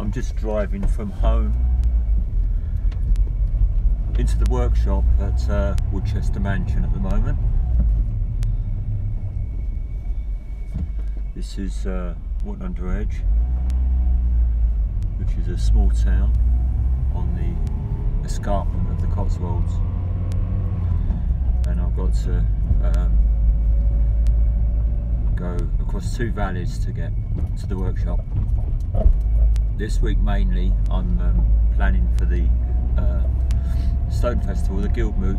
I'm just driving from home into the workshop at Woodchester Mansion at the moment. This is Wootton-under-Edge, which is a small town on the escarpment of the Cotswolds, and I've got to go across two valleys to get to the workshop. This week mainly I'm planning for the Stone Festival, the Guild Moot.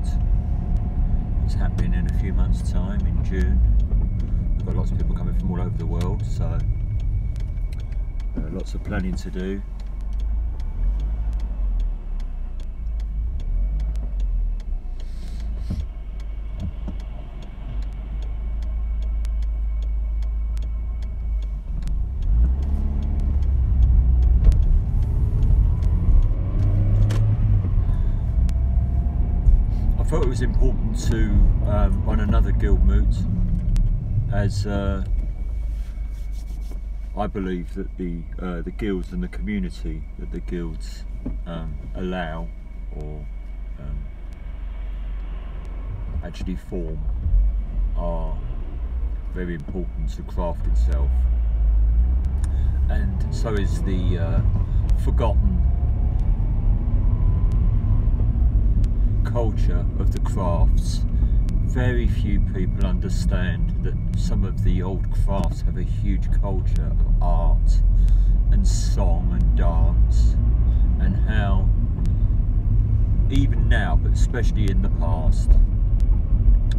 It's happening in a few months' time in June. We've got lots of people coming from all over the world, so lots of planning to do. I thought it was important to run another Guild Moot, as I believe that the guilds and the community that the guilds allow or actually form are very important to craft itself, and so is the forgotten culture of the crafts. Very few people understand that some of the old crafts have a huge culture of art and song and dance, and how even now, but especially in the past,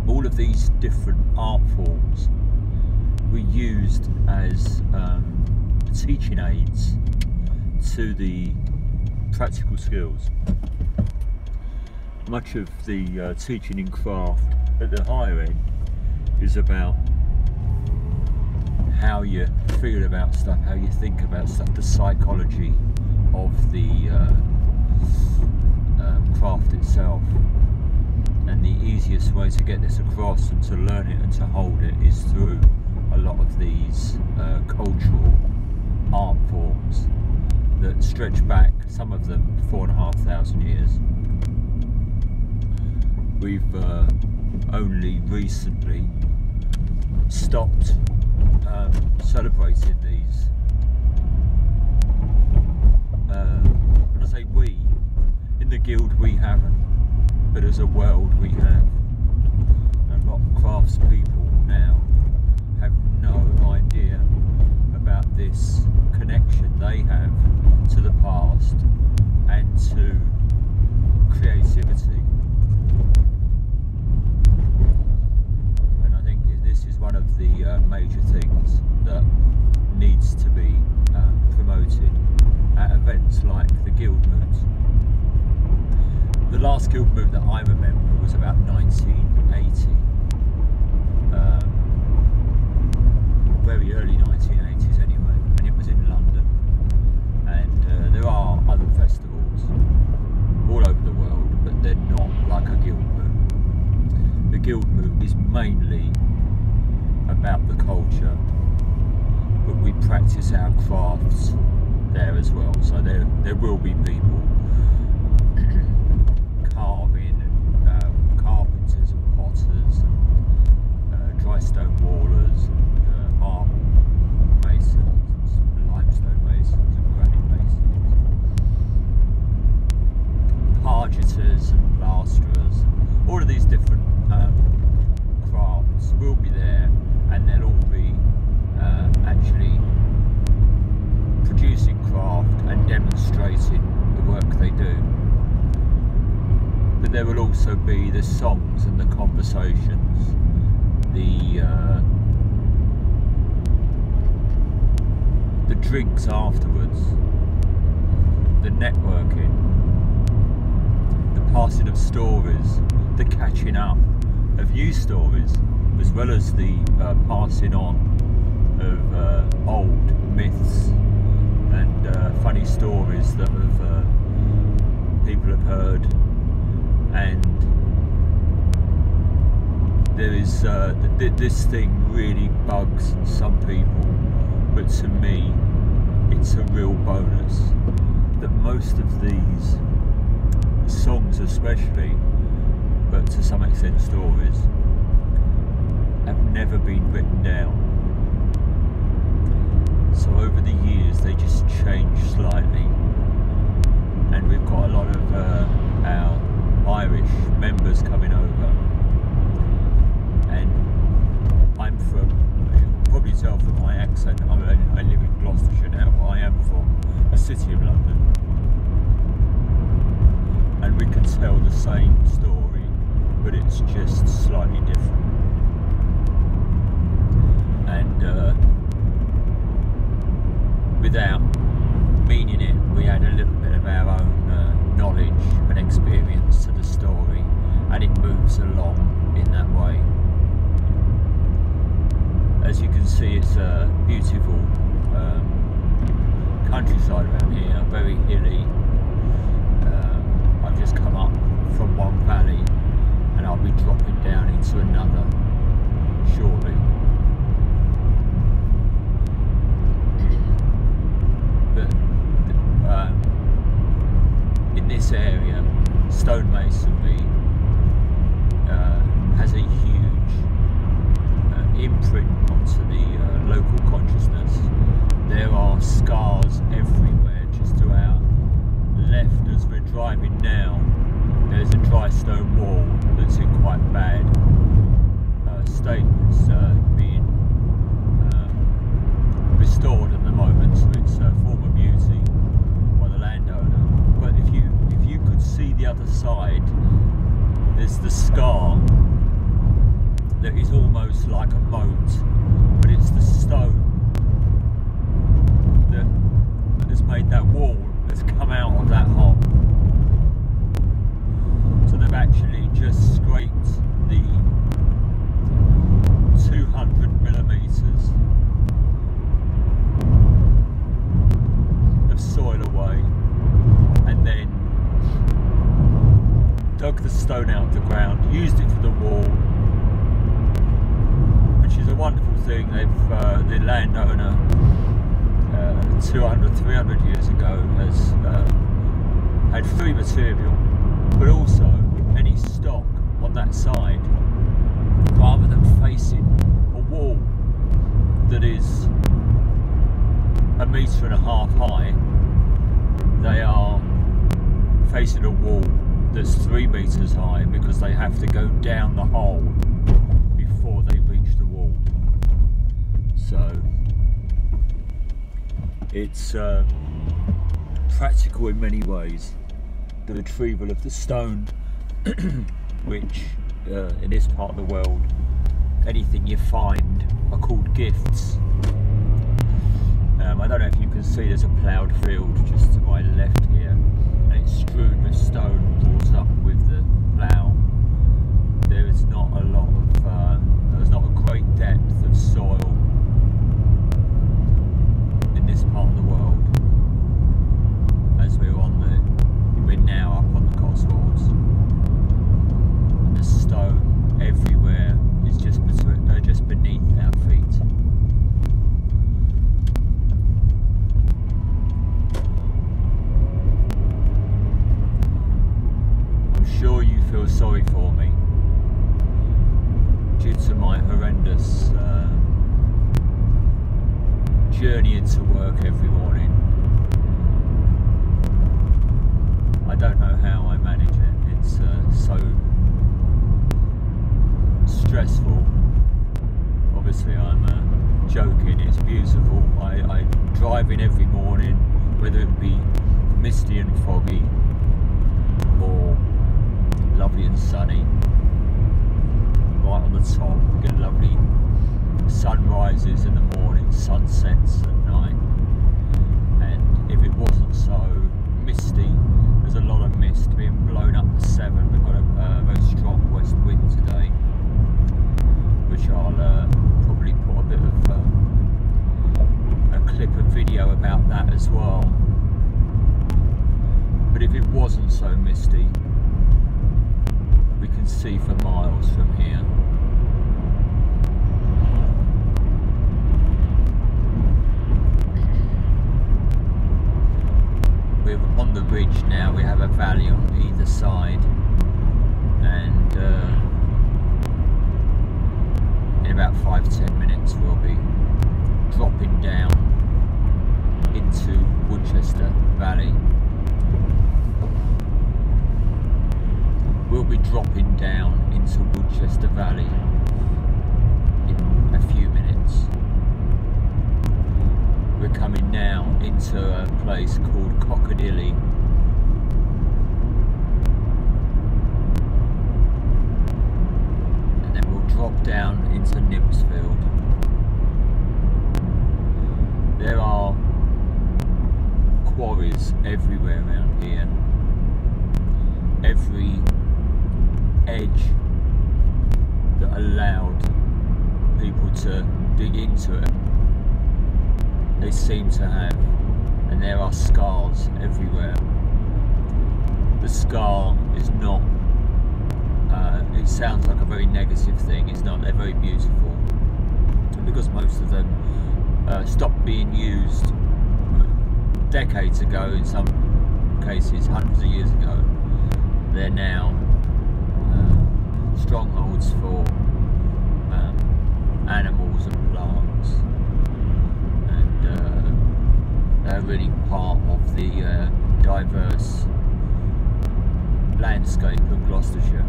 all of these different art forms were used as teaching aids to the practical skills. Much of the teaching in craft at the higher end is about how you feel about stuff, how you think about stuff, the psychology of the craft itself. And the easiest way to get this across and to learn it and to hold it is through a lot of these cultural art forms that stretch back, some of them 4,500 years. We've only recently stopped celebrating these. When I say we, in the guild we haven't, but as a world we have. And a lot of craftspeople now have no idea about this connection they have to the past and to creativity. This is one of the major things that needs to be promoted at events like the Guild Moot. The last Guild Moot that I remember was about 1980, very early 1980s anyway, and it was in London. And there are other festivals all over the world, but they're not like a Guild Moot. The Guild Moot is mainly about the culture, but we practice our crafts there as well. So there will be people carving, and carpenters and potters and dry stone wallers and marble masons, and limestone masons and granite masons, pargeters and plasterers. All of these different crafts will be there, and they'll all be actually producing craft and demonstrating the work they do. But there will also be the songs and the conversations, the drinks afterwards, the networking, the passing of stories, the catching up of new stories, as well as the passing on of old myths and funny stories that people have heard. And there is this thing really bugs some people, but to me it's it's a real bonus that most of these songs especially, but to some extent stories, have never been written down. So over the years they just change slightly, and we've got a lot of our Irish members coming over, and I'm from, you can probably tell from my accent, I live in Gloucestershire now, but I am from a city of London, and we can tell the same story, but it's just slightly different. And without meaning it, we add a little bit of our own knowledge and experience to the story, and it moves along in that way. As you can see, it's a beautiful countryside around here, very hilly. I've just come up from one valley and I'll be dropping down into another shortly. But in this area, stonemasonry has a huge imprint onto the local consciousness. There are scars everywhere. Just to our left as we're driving now, there's a dry stone wall that's in quite bad state. It's being restored at the moment to its former beauty by the landowner. But if you could see the other side, there's the scar that is almost like a moat, but it's the stone that has made that wall that's come out of that hole. So they've actually just scraped the 200 millimeters of soil away, and then dug the stone out of the ground, used it for the wall, which is a wonderful thing. They've the landowner 300 years ago has had free material, but also any stock on that side, rather than facing a wall that is 1.5 meters high, they are facing a wall that's 3 meters high, because they have to go down the hole before they reach the wall. So it's practical in many ways. The retrieval of the stone, which in this part of the world, anything you find are called gifts. I don't know if you can see, there's a ploughed field just to my left here, and it's strewn with stone brought up with the plough. There is not a lot of, there's not a great depth of soil in this part of the world, as we're now up on the Cotswolds, and the stone everywhere is just beneath our feet. I'm sure you feel sorry for me due to my horrendous journey into work every morning. I don't know how I manage it. It's so stressful. Obviously I'm joking, it's beautiful. I drive in every morning, whether it be misty and foggy or lovely and sunny. Right on the top, we get lovely sunrises in the morning, sunsets at night, and if it wasn't so misty, there's a lot of mist being blown up to 7. We've got a very strong west wind today, which I'll probably put a bit of a clip of video about that as well. But if it wasn't so misty, we can see for miles from here. edge now. We have a valley on either side, and in about 5-10 minutes we'll be dropping down into Woodchester Valley. We'll be dropping down into Woodchester Valley in a few minutes. We're coming now into a place called Cockadilly. And then we'll drop down into Nimpsfield. There are quarries everywhere around here. Every edge that allowed people to dig into it, they seem to have, and there are scars everywhere. The scar is not, it sounds like a very negative thing, it's not, they're very beautiful. And because most of them stopped being used decades ago, in some cases hundreds of years ago, they're now strongholds for animals and plants, and they're really part of the diverse landscape of Gloucestershire.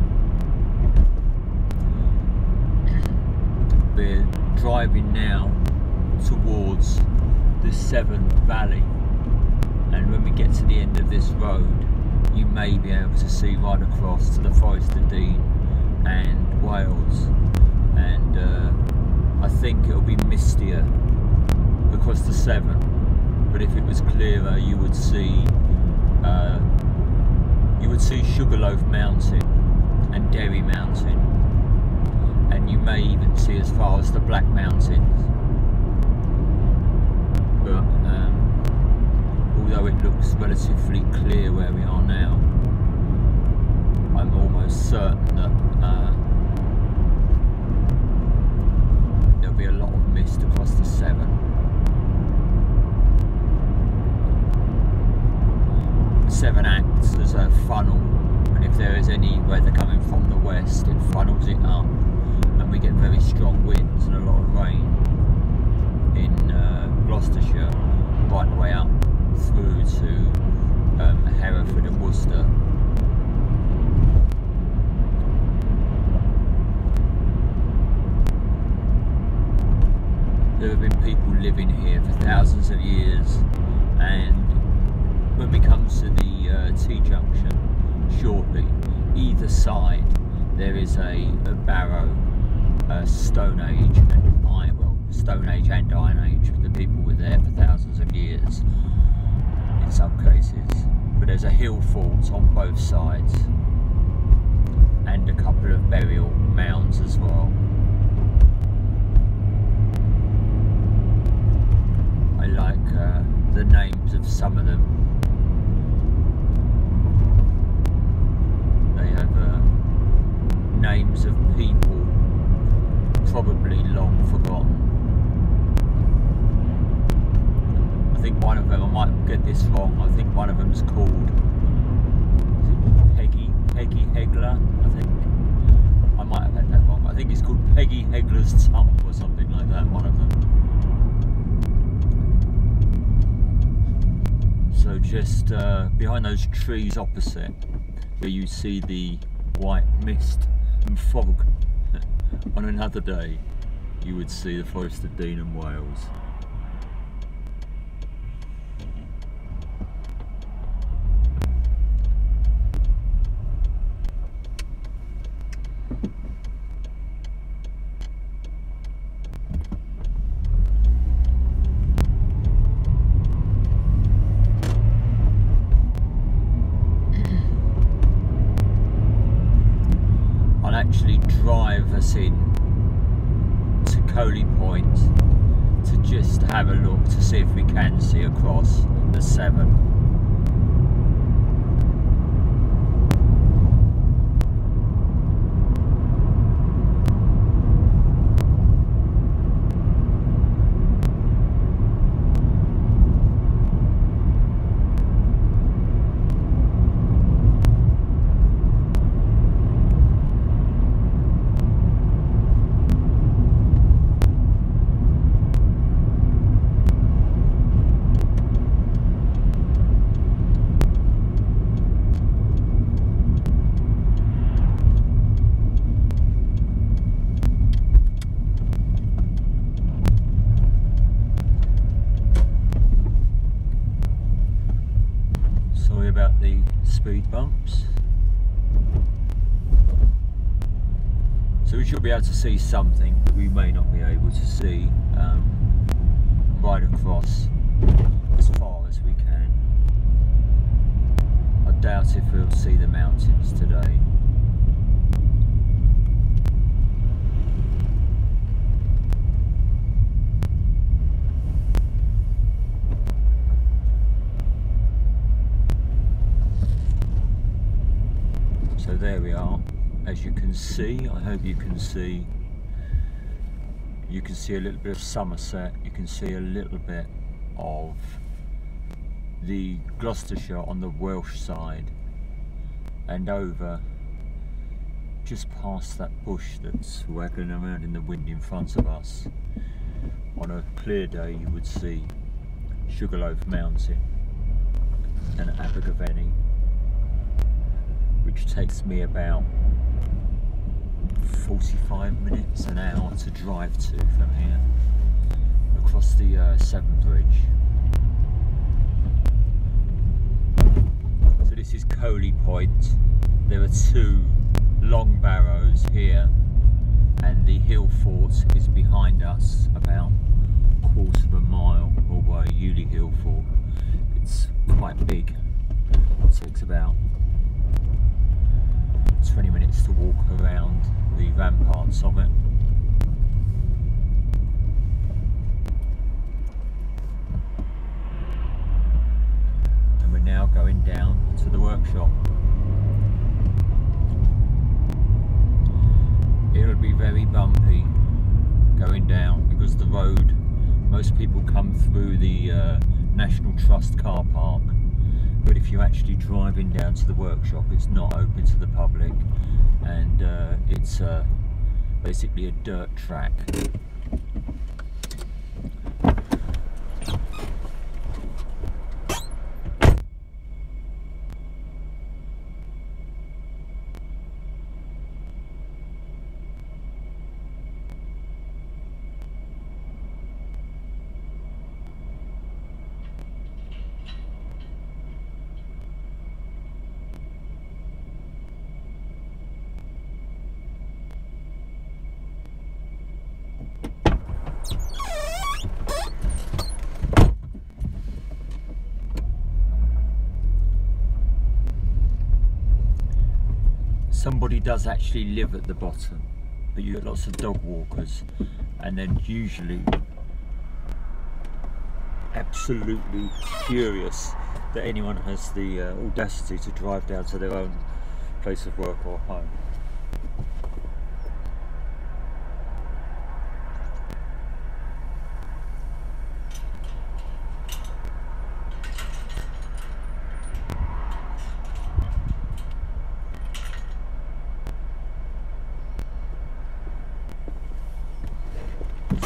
We're driving now towards the Severn Valley, and when we get to the end of this road, you may be able to see right across to the Forest of Dean and Wales, and I think it'll be mistier across the Severn, but if it was clearer you would see Sugarloaf Mountain and Derry Mountain, and you may even see as far as the Black Mountains. But although it looks relatively clear where we are now, I'm almost certain that there'll be a lot of mist across the Severn. The Severn acts as a funnel, and if there is any weather coming from the west, it funnels it up, and we get very strong winds and a lot of rain in Gloucestershire, right the way up through to Hereford and Worcester. There have been people living here for thousands of years, and when we come to the T-junction shortly, either side there is a barrow, Stone Age and Stone Age and Iron Age. The people were there for thousands of years in some cases, but there's a hill fort on both sides and a couple of burial mounds as well. I like the names of some of them. They have names of people probably long forgotten. I think one of them, I might get this wrong, I think one of them's called, is it Peggy Hegler, I think? I might have had that wrong. I think it's called Peggy Hegler's Tump or something like that, one of them. So just behind those trees opposite, where you see the white mist and fog, on another day you would see the Forest of Dean and Wales. Actually drive us in to Coley Point to just have a look to see if we can see across the Severn. about the speed bumps. So we should be able to see something that we may not be able to see right across as far as we can. I doubt if we'll see the mountains today. So there we are. As you can see, I hope you can see a little bit of Somerset, you can see a little bit of the Gloucestershire on the Welsh side, and over just past that bush that's waggling around in the wind in front of us. On a clear day you would see Sugarloaf Mountain and Abergavenny, which takes me about 45 minutes, an hour to drive to from here, across the Severn Bridge. So this is Coley Point. There are two long barrows here, and the hill fort is behind us, about a quarter of a mile away, Ely Hill Fort. It's quite big. It takes about 20 minutes to walk around the ramparts of it. And we're now going down to the workshop. It'll be very bumpy going down because the road, most people come through the National Trust car park. But if you're actually driving down to the workshop, it's not open to the public, and it's basically a dirt track. Somebody does actually live at the bottom, but you get lots of dog walkers, and then usually absolutely furious that anyone has the audacity to drive down to their own place of work or home.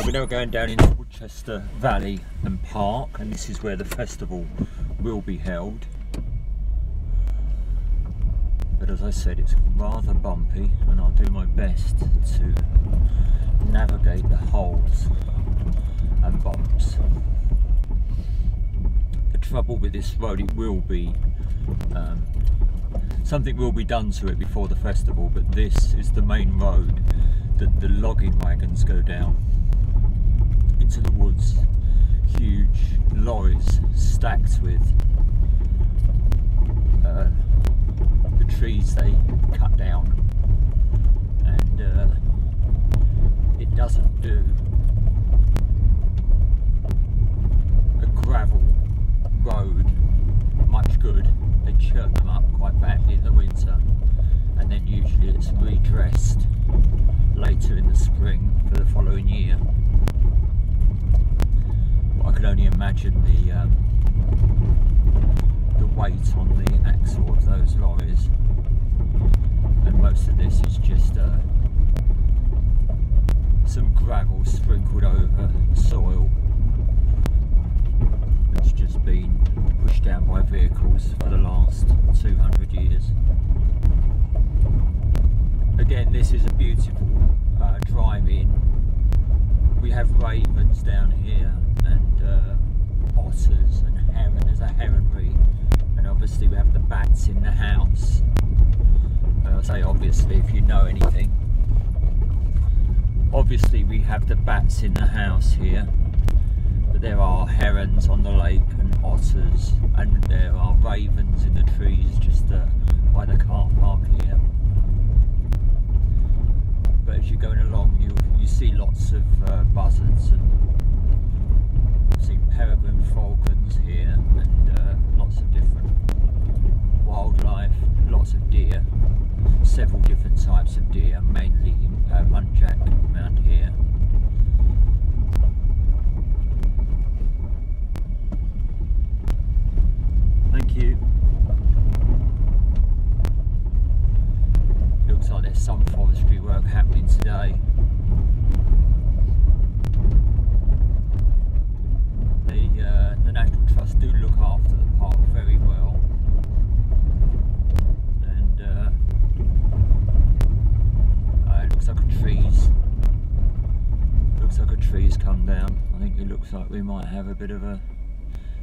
We're now going down into Woodchester Valley and Park, and this is where the festival will be held. But as I said, it's rather bumpy, and I'll do my best to navigate the holes and bumps. The trouble with this road, it will be something will be done to it before the festival, but this is the main road that the logging wagons go down into the woods. Huge lorries stacked with the trees they cut down, and it doesn't do a gravel road much good. They churn them up quite badly in the winter, and then usually it's redressed later in the spring for the following year. I can only imagine the weight on the axle of those lorries, and most of this is just some gravel sprinkled over soil that's just been pushed down by vehicles for the last 200 years. Again, this is a beautiful drive-in. We have ravens down here, and otters and heron. There's a heronry, and obviously we have the bats in the house. I say obviously, if you know anything. Obviously we have the bats in the house here, but there are herons on the lake and otters, and there are ravens in the trees just by the car park here. But as you're going along, you see lots of buzzards, and I've seen peregrine falcons here, and lots of different wildlife, lots of deer, several different types of deer, mainly muntjac around here. Thank you. Looks like there's some forestry work happening today. The National Trust do look after the park very well, and it looks like a tree's come down. I think it looks like we might have a bit of a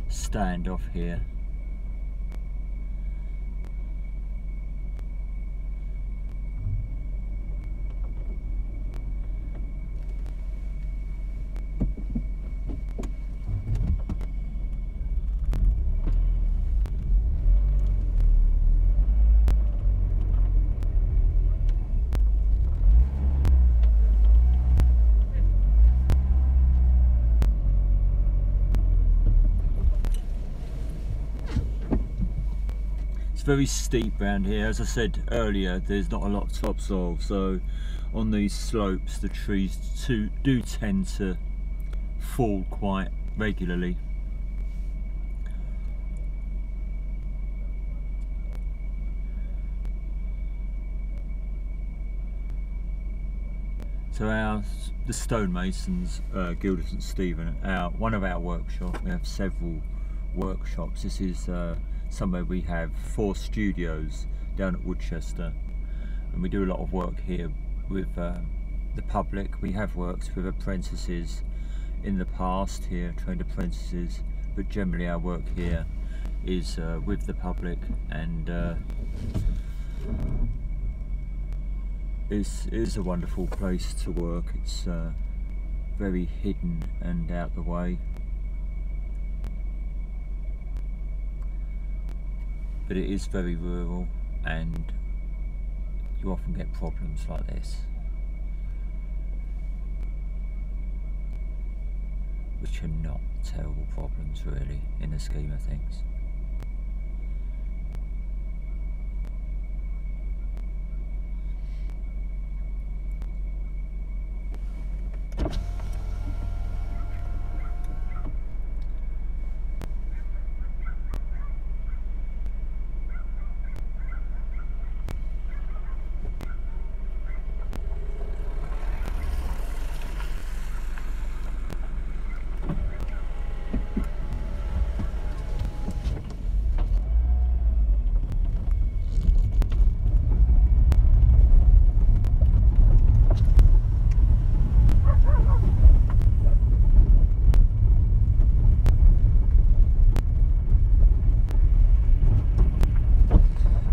standoff here. It's very steep around here. As I said earlier, there's not a lot of topsoil, so on these slopes the trees do tend to fall quite regularly. So the Stonemasons Guild of St Stephen, one of our workshops, we have several workshops. This is somewhere we have 4 studios down at Woodchester, and we do a lot of work here with the public. We have worked with apprentices in the past here, trained apprentices, but generally our work here is with the public, and it's a wonderful place to work. It's very hidden and out the way. But it is very rural, and you often get problems like this, which are not terrible problems really in the scheme of things.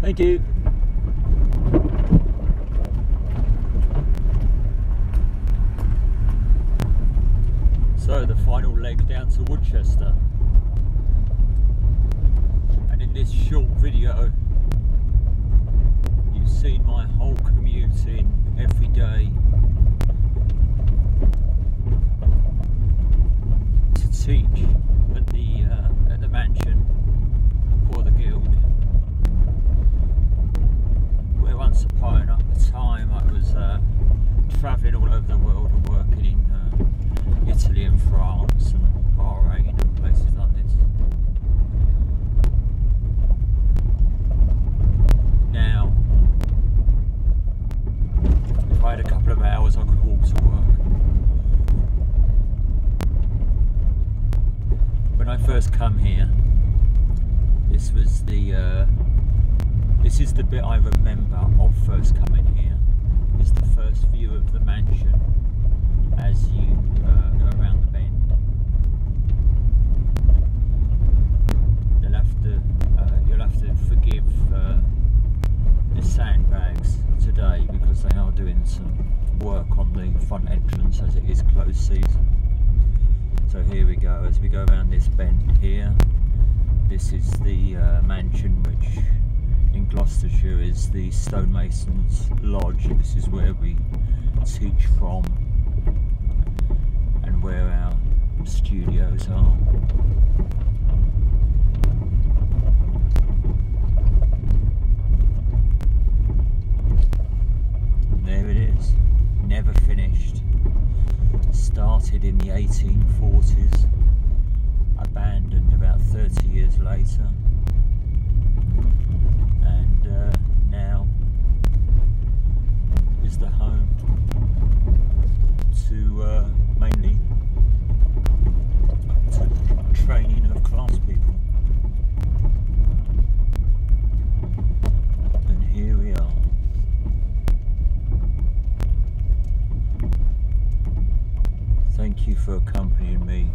Thank you. So the final leg down to Woodchester, and in this short video you've seen my whole commute in every day to teach at the mansion for the guild. Once upon a time I was travelling all over the world and working in Italy and France and Bahrain and places like this. Now, if I had a couple of hours I could walk to work. When I first come here, this is the bit I remember of first coming here. It's the first view of the mansion as you go around the bend. You'll have to forgive So as we go around this bend here, this is the mansion which in Gloucestershire is the Stonemasons Lodge. This is where we teach from and where our studios are. And there it is, never finished. Started in the 1840s, abandoned about 30 years later, and now is the home to mainly to training of craftspeople. And here we are. Thank you for accompanying me